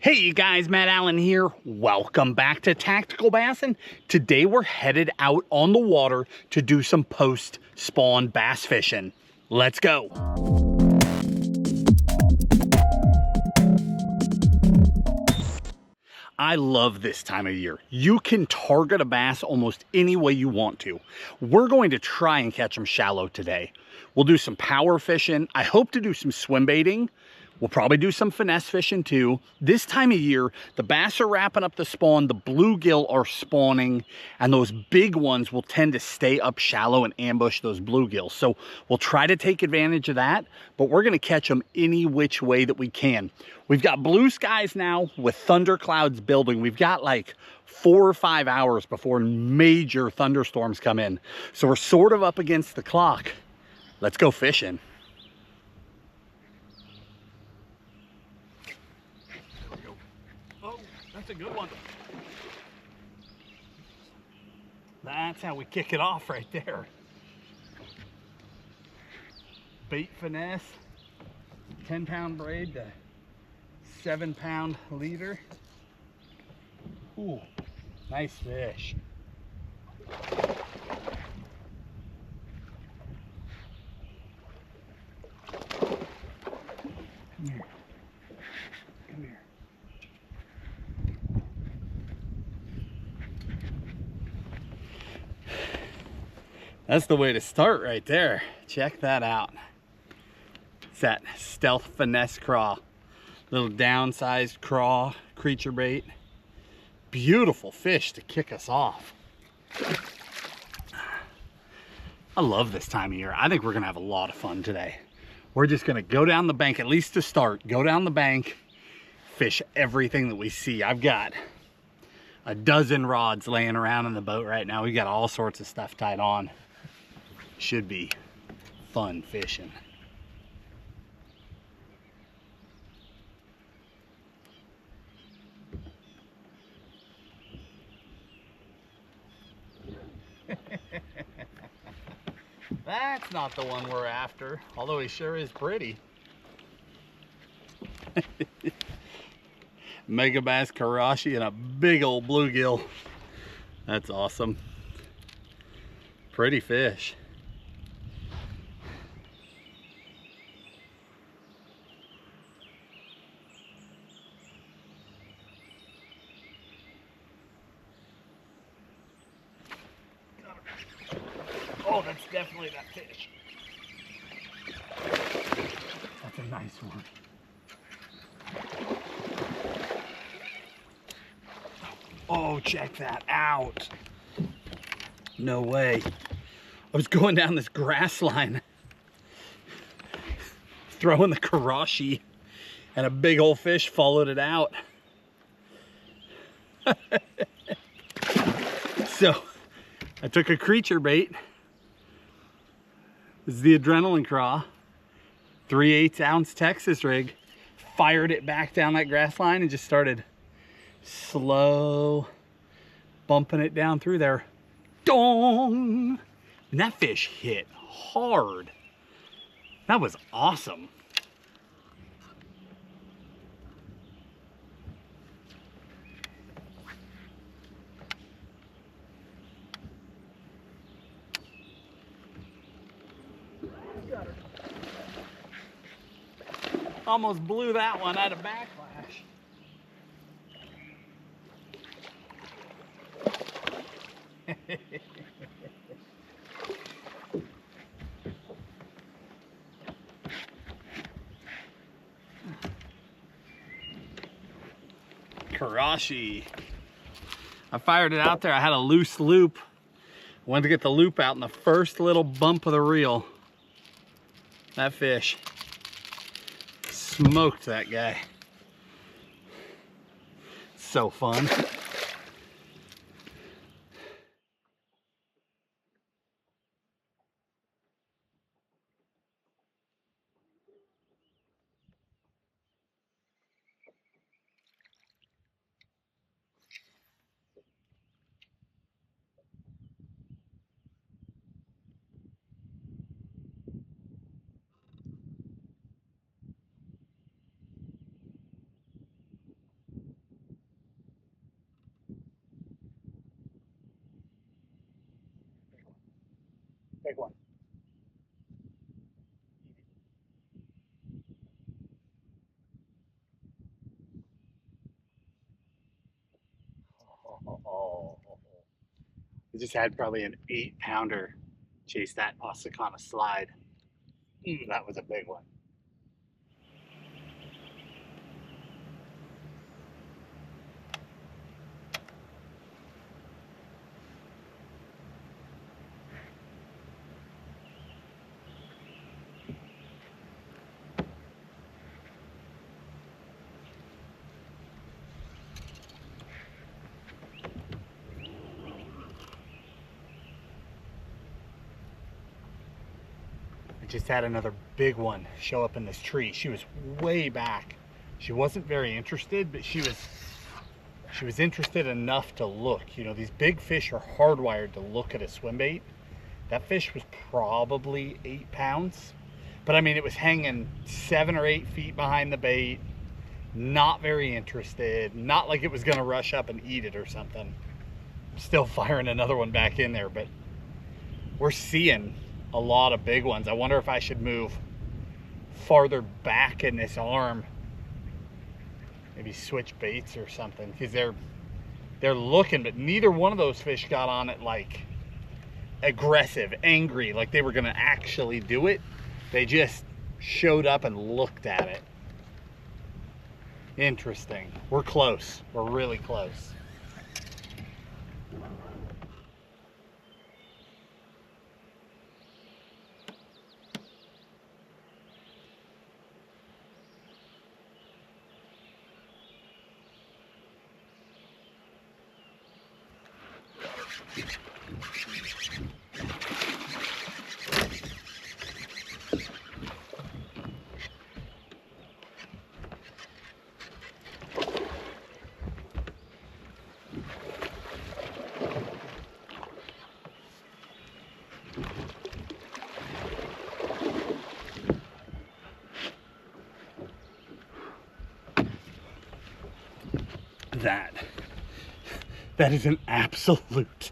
Hey you guys, Matt Allen here. Welcome back to Tactical Bassin'. Today we're headed out on the water to do some post-spawn bass fishing. Let's go. I love this time of year. You can target a bass almost any way you want to. We're going to try and catch them shallow today. We'll do some power fishing. I hope to do some swim baiting. We'll probably do some finesse fishing too. This time of year, the bass are wrapping up the spawn, the bluegill are spawning, and those big ones will tend to stay up shallow and ambush those bluegills. So we'll try to take advantage of that, but we're gonna catch them any which way that we can. We've got blue skies now with thunderclouds building. We've got like 4 or 5 hours before major thunderstorms come in. So we're sort of up against the clock. Let's go fishing. That's a good one. That's how we kick it off right there. Bait finesse, 10-pound braid to 7-pound leader. Ooh, nice fish. Come here. Come here. That's the way to start right there. Check that out. It's that stealth finesse craw. Little downsized craw creature bait. Beautiful fish to kick us off. I love this time of year. I think we're gonna have a lot of fun today. We're just gonna go down the bank, at least to start, go down the bank, fish everything that we see. I've got a dozen rods laying around in the boat right now. We got all sorts of stuff tied on. Should be fun fishing. That's not the one we're after, although he sure is pretty. Mega bass Karashi and a big old bluegill. That's awesome. Pretty fish. Oh, that's definitely that fish. That's a nice one. Oh, check that out. No way. I was going down this grass line, throwing the Karashi, and a big old fish followed it out. So I took a creature bait. This is the adrenaline craw, 3/8 ounce Texas rig. Fired it back down that grass line and just started slow bumping it down through there. Dong! And that fish hit hard. That was awesome. Almost blew that one out of backlash. Karashi. I fired it out there. I had a loose loop. Wanted to get the loop out in the first little bump of the reel. That fish smoked that guy. So fun. big one. Oh, I just had probably an 8-pounder chase that Osakana slide. That was a big one. I just had another big one show up in this tree. She was way back. She wasn't very interested, but she was interested enough to look. You know, these big fish are hardwired to look at a swim bait. That fish was probably 8 pounds, but I mean, it was hanging 7 or 8 feet behind the bait, not very interested, not like it was gonna rush up and eat it or something. I'm still firing another one back in there, but we're seeing a lot of big ones. I wonder if I should move farther back in this arm, maybe switch baits or something, because they're looking, but neither one of those fish got on it like aggressive, angry, like they were gonna actually do it. They just showed up and looked at it. Interesting. We're close. We're really close. That is an absolute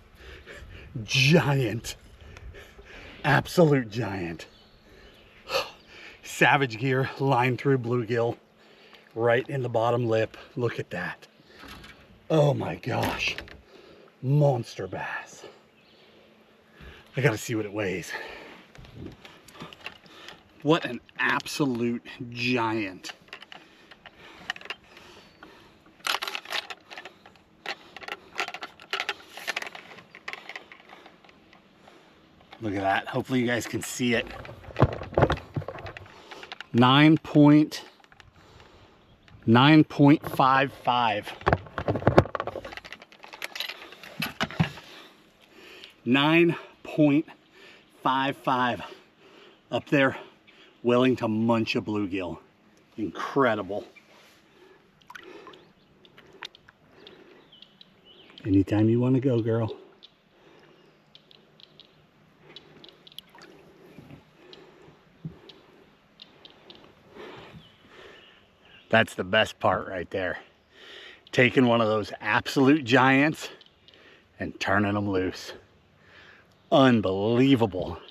giant. Absolute giant. Savage gear, line through bluegill, right in the bottom lip. Look at that. Oh my gosh. Monster bass. I gotta see what it weighs. What an absolute giant. Look at that. Hopefully you guys can see it. 9.55. 9.55 up there, willing to munch a bluegill. Incredible. Anytime you want to go, girl. That's the best part right there. Taking one of those absolute giants and turning them loose. Unbelievable.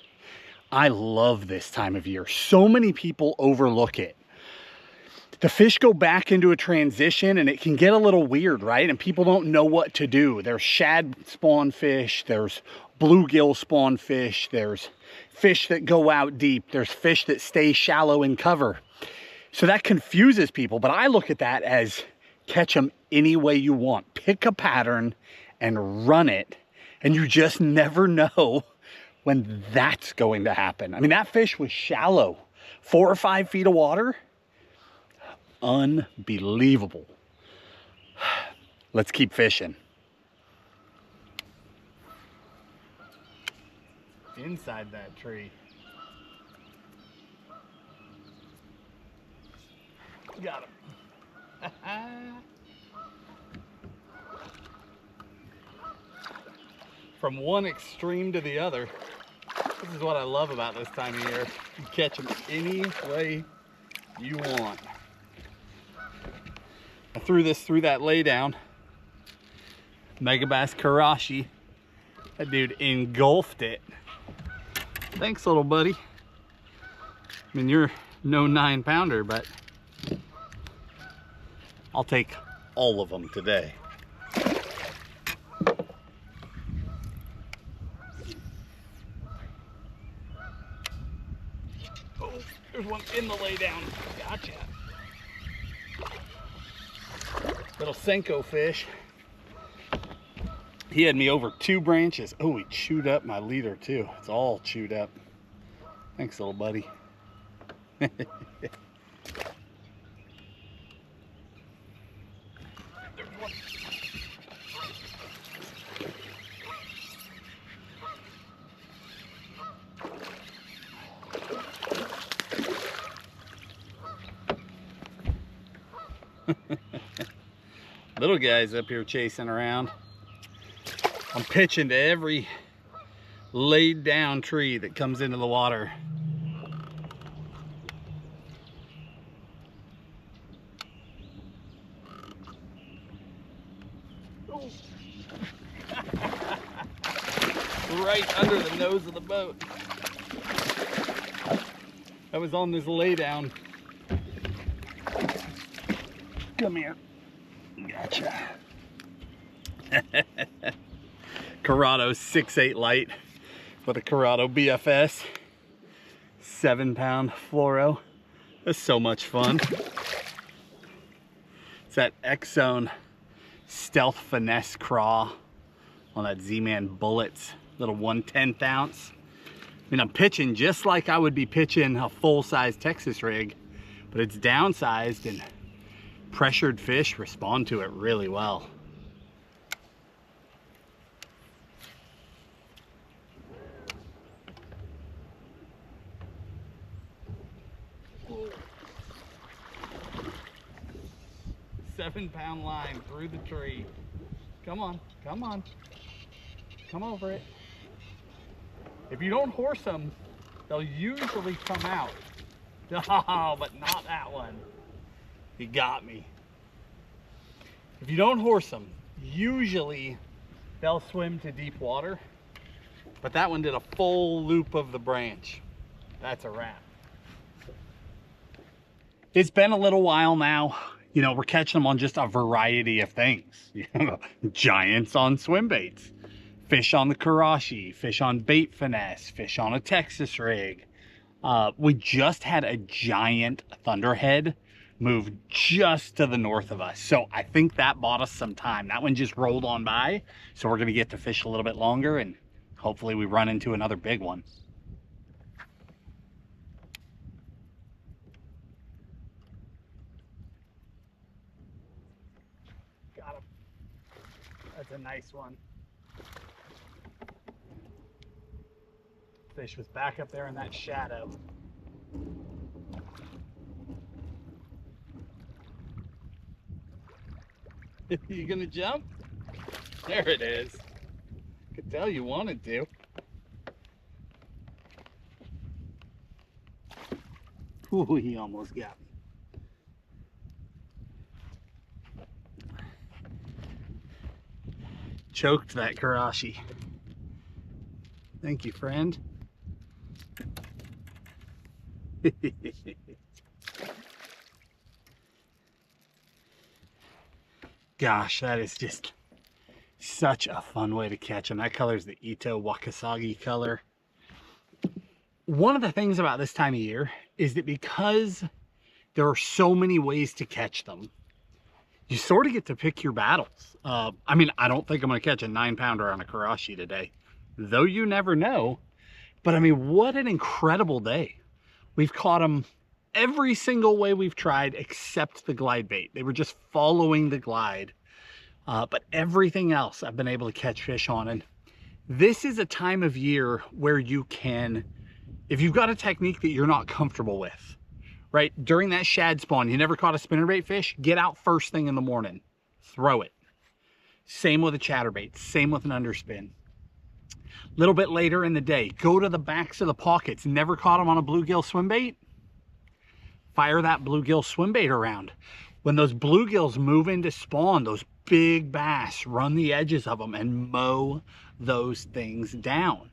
I love this time of year. So many people overlook it. The fish go back into a transition and it can get a little weird, right? And people don't know what to do. There's shad spawn fish, there's bluegill spawn fish, there's fish that go out deep, there's fish that stay shallow in cover. So that confuses people, but I look at that as catch them any way you want. Pick a pattern and run it, and you just never know when that's going to happen. I mean, that fish was shallow, 4 or 5 feet of water. Unbelievable. Let's keep fishing. Inside that tree. Got him. From one extreme to the other. This is what I love about this time of year. You catch them any way you want. I threw this through that laydown. Megabass Karashi. That dude engulfed it. Thanks, little buddy. I mean, you're no 9-pounder, but I'll take all of them today. Oh, there's one in the laydown. Gotcha. Little Senko fish. He had me over 2 branches. Oh, he chewed up my leader too. It's all chewed up. Thanks, little buddy. Little guy's up here chasing around. I'm pitching to every laid down tree that comes into the water. Oh. Right under the nose of the boat. I was on this lay down. Come here. Gotcha. Corrado 6'8" light with a Corrado BFS 7-pound fluoro. That's so much fun. It's that X-Zone Stealth Finesse craw on that Z-Man Bullets, little 1/10 ounce. I mean, I'm pitching just like I would be pitching a full-size Texas rig, but it's downsized and pressured fish respond to it really well. Whoa. 7-pound line through the tree. Come on, come on. Come over it. If you don't horse them, they'll usually come out. Oh, but not that one. He got me. If you don't horse them, usually they'll swim to deep water, but that one did a full loop of the branch. That's a wrap. It's been a little while now. You know, we're catching them on just a variety of things. You know, giants on swim baits, fish on the Karashi, fish on bait finesse, fish on a Texas rig. We just had a giant thunderhead move just to the north of us. So I think that bought us some time. That one just rolled on by. So we're gonna get to fish a little bit longer and hopefully we run into another big one. Got him. That's a nice one. Fish was back up there in that shadow. You gonna jump? There it is. Could tell you wanted to. Ooh, he almost got me. Choked that Karashi. Thank you, friend. Gosh, that is just such a fun way to catch them. That color is the Ito Wakasagi color. One of the things about this time of year is that because there are so many ways to catch them, you sort of get to pick your battles. I mean, I don't think I'm going to catch a 9-pounder on a Karashi today, though you never know. But I mean, what an incredible day. We've caught them every single way we've tried except the glide bait. They were just following the glide. But everything else I've been able to catch fish on. And this is a time of year where you can, if you've got a technique that you're not comfortable with, right? During that shad spawn, you never caught a spinnerbait fish, get out first thing in the morning, throw it. Same with a chatterbait, same with an underspin. A little bit later in the day, go to the backs of the pockets. Never caught them on a bluegill swimbait? Fire that bluegill swimbait around. When those bluegills move into spawn, those big bass run the edges of them and mow those things down.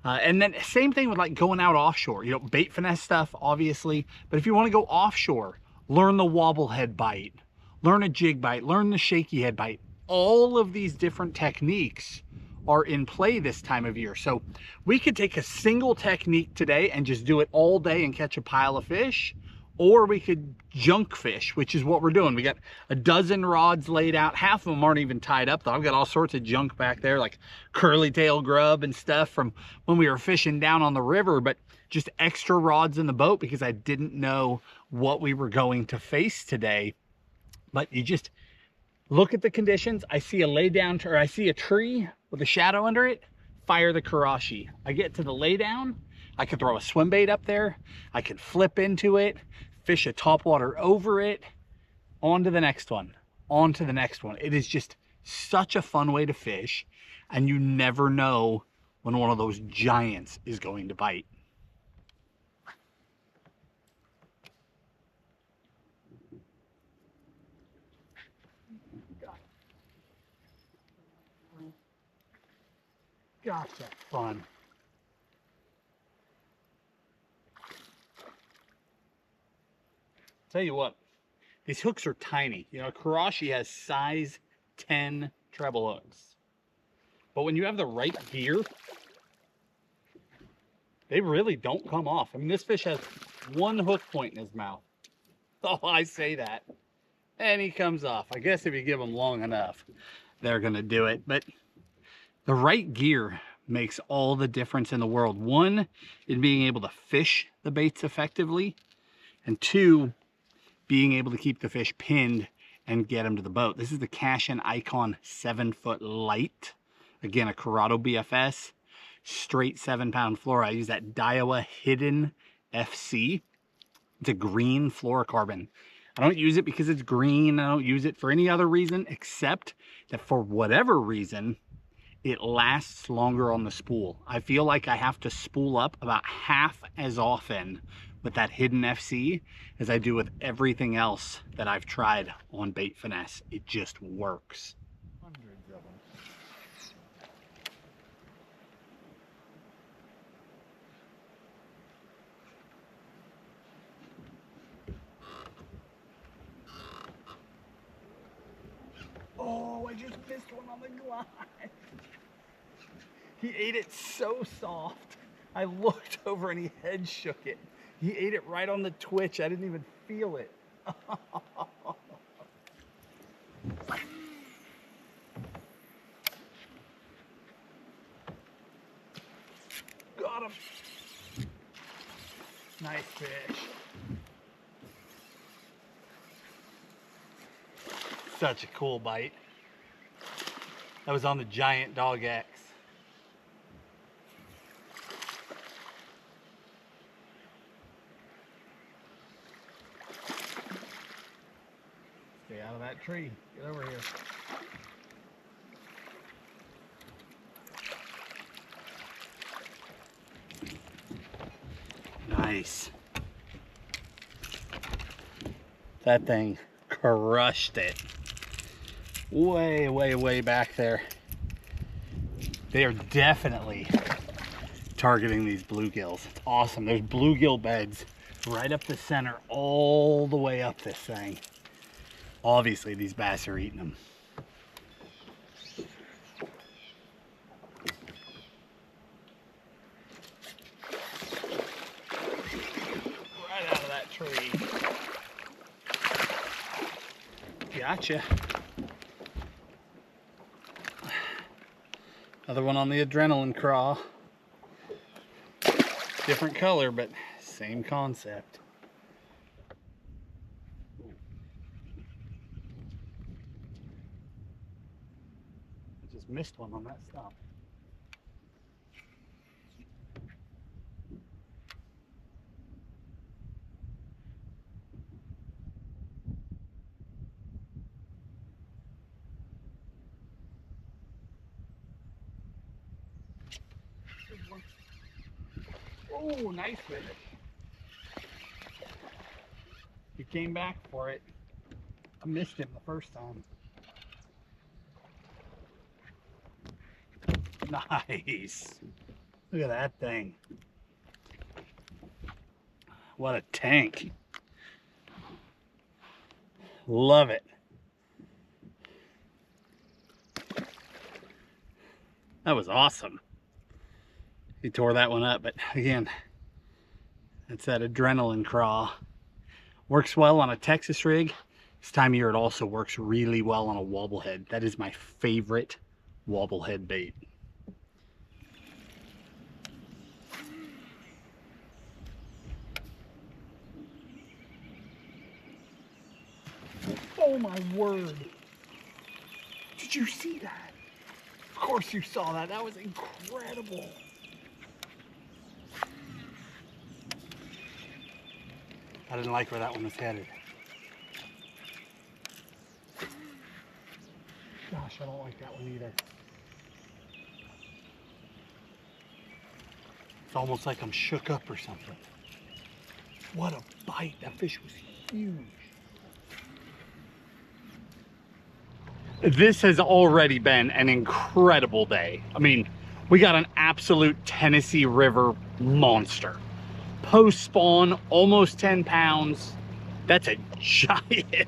And then same thing with like going out offshore, you know, bait finesse stuff, obviously. But if you want to go offshore, learn the wobble head bite, learn a jig bite, learn the shaky head bite. All of these different techniques are in play this time of year. So we could take a single technique today and just do it all day and catch a pile of fish, or we could junk fish, which is what we're doing. We got a dozen rods laid out. Half of them aren't even tied up though. I've got all sorts of junk back there, like curly tail grub and stuff from when we were fishing down on the river, but just extra rods in the boat because I didn't know what we were going to face today. But you just look at the conditions. I see a laydown, or I see a tree with a shadow under it, fire the Karashi. I get to the laydown, I could throw a swim bait up there, I could flip into it, fish a topwater over it, on to the next one, on to the next one. It is just such a fun way to fish, and you never know when one of those giants is going to bite. Gosh, that's fun. Tell you what, these hooks are tiny. You know, Karashi has size 10 treble hooks. But when you have the right gear, they really don't come off. I mean, this fish has one hook point in his mouth. Oh, I say that. And he comes off. I guess if you give them long enough, they're gonna do it. But the right gear makes all the difference in the world. One, in being able to fish the baits effectively, and two, being able to keep the fish pinned and get them to the boat. This is the Cashin Icon 7-foot light. Again, a Corrado BFS, straight 7-pound fluoro. I use that Daiwa Hidden FC. It's a green fluorocarbon. I don't use it because it's green. I don't use it for any other reason except that for whatever reason, it lasts longer on the spool. I feel like I have to spool up about half as often with that Hidden FC as I do with everything else that I've tried on bait finesse. It just works. Hundreds of them. Oh, I just missed one on the glide. He ate it so soft. I looked over and he head shook it. He ate it right on the twitch. I didn't even feel it. Got him. Nice fish. Such a cool bite. That was on the giant dog X. Stay out of that tree. Get over here. Nice. That thing crushed it. Way, way, way back there. They are definitely targeting these bluegills. It's awesome. There's bluegill beds right up the center, all the way up this thing. Obviously, these bass are eating them. Right out of that tree. Gotcha. Another one on the adrenaline craw. Different color, but same concept. I just missed one on that stump. Oh, nice fish. He came back for it. I missed him the first time. Nice. Look at that thing. What a tank. Love it. That was awesome. He tore that one up, but again, it's that adrenaline craw. Works well on a Texas rig. This time of year it also works really well on a wobblehead. That is my favorite wobblehead bait. Oh my word. Did you see that? Of course you saw that. That was incredible. I didn't like where that one was headed. Gosh, I don't like that one either. It's almost like I'm shook up or something. What a bite. That fish was huge. This has already been an incredible day. I mean, we got an absolute Tennessee River monster. Post spawn, almost 10 pounds. That's a giant.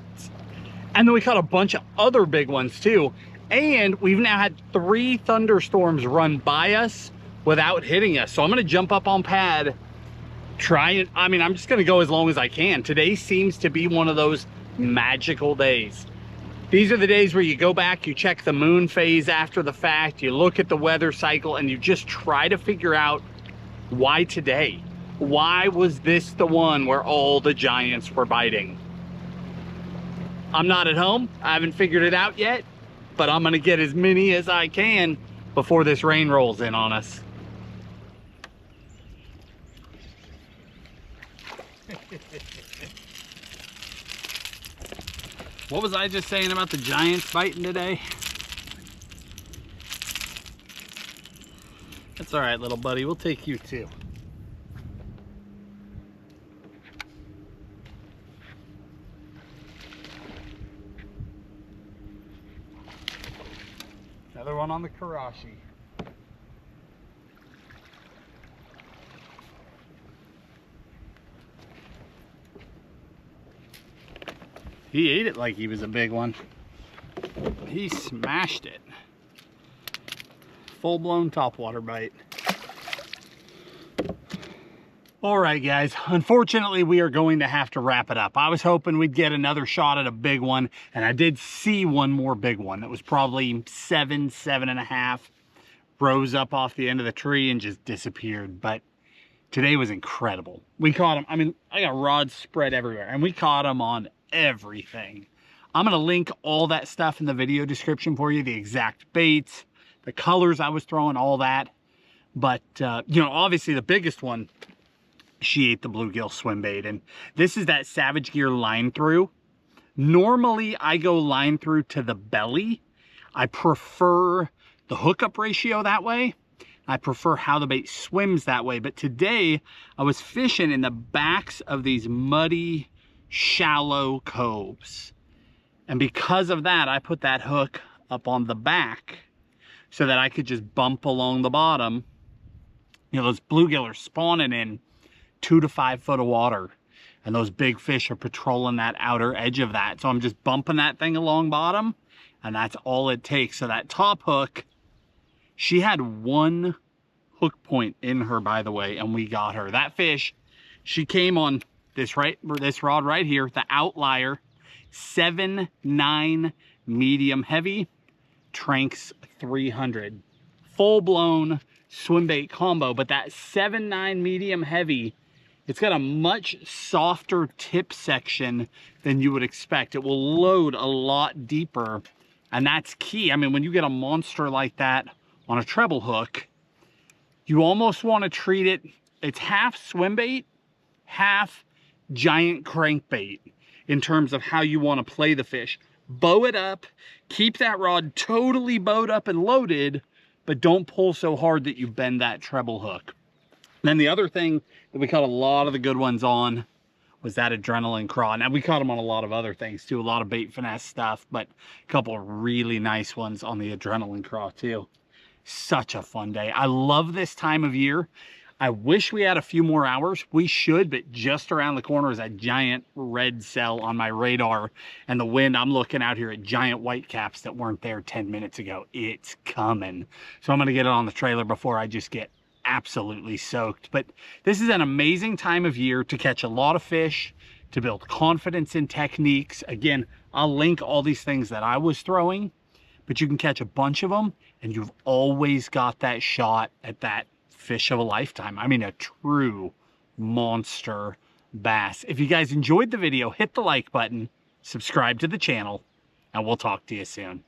And then we caught a bunch of other big ones too. And we've now had 3 thunderstorms run by us without hitting us. So I'm gonna jump up on pad, try it. I mean, I'm just gonna go as long as I can. Today seems to be one of those magical days. These are the days where you go back, you check the moon phase after the fact, you look at the weather cycle, and you just try to figure out why today? Why was this the one where all the giants were biting? I'm not at home. I haven't figured it out yet, but I'm gonna get as many as I can before this rain rolls in on us. What was I just saying about the giants biting today? That's all right, little buddy. We'll take you too. Another one on the Karashi. He ate it like he was a big one. He smashed it. Full-blown topwater bite. All right, guys. Unfortunately, we are going to have to wrap it up. I was hoping we'd get another shot at a big one, and I did see one more big one that was probably 7.5, rose up off the end of the tree and just disappeared. But today was incredible. We caught him. I mean, I got rods spread everywhere, and we caught him on everything. I'm going to link all that stuff in the video description for you, the exact baits, the colors I was throwing, all that. But, you know, obviously the biggest one, she ate the Bluegill Swimbait, and this is that Savage Gear line through. Normally I go line through to the belly. I prefer the hookup ratio that way. I prefer how the bait swims that way. But today I was fishing in the backs of these muddy, shallow coves. And because of that, I put that hook up on the back so that I could just bump along the bottom. You know, those bluegill are spawning in 2 to 5 foot of water, and those big fish are patrolling that outer edge of that. So I'm just bumping that thing along bottom, and that's all it takes. So that top hook, she had 1 hook point in her, by the way, and we got her. That fish, she came on this rod right here, the outlier, 7.9 medium heavy, Tranks 300, full-blown swim bait combo. But that 7.9 medium heavy, it's got a much softer tip section than you would expect. It will load a lot deeper, and that's key. I mean, when you get a monster like that on a treble hook, you almost want to treat it, it's half swim bait, half giant crankbait in terms of how you want to play the fish. Bow it up, keep that rod totally bowed up and loaded, but don't pull so hard that you bend that treble hook. And then the other thing that we caught a lot of the good ones on was that adrenaline craw. Now, we caught them on a lot of other things too, a lot of bait finesse stuff, but a couple of really nice ones on the adrenaline craw too. Such a fun day. I love this time of year. I wish we had a few more hours. We should, but just around the corner is a giant red cell on my radar. And the wind, I'm looking out here at giant white caps that weren't there 10 minutes ago. It's coming. So I'm going to get it on the trailer before I just get absolutely soaked. But this is an amazing time of year to catch a lot of fish, to build confidence in techniques. Again, I'll link all these things that I was throwing, but you can catch a bunch of them and you've always got that shot at that fish of a lifetime. I mean, a true monster bass. If you guys enjoyed the video, hit the like button, subscribe to the channel, and we'll talk to you soon.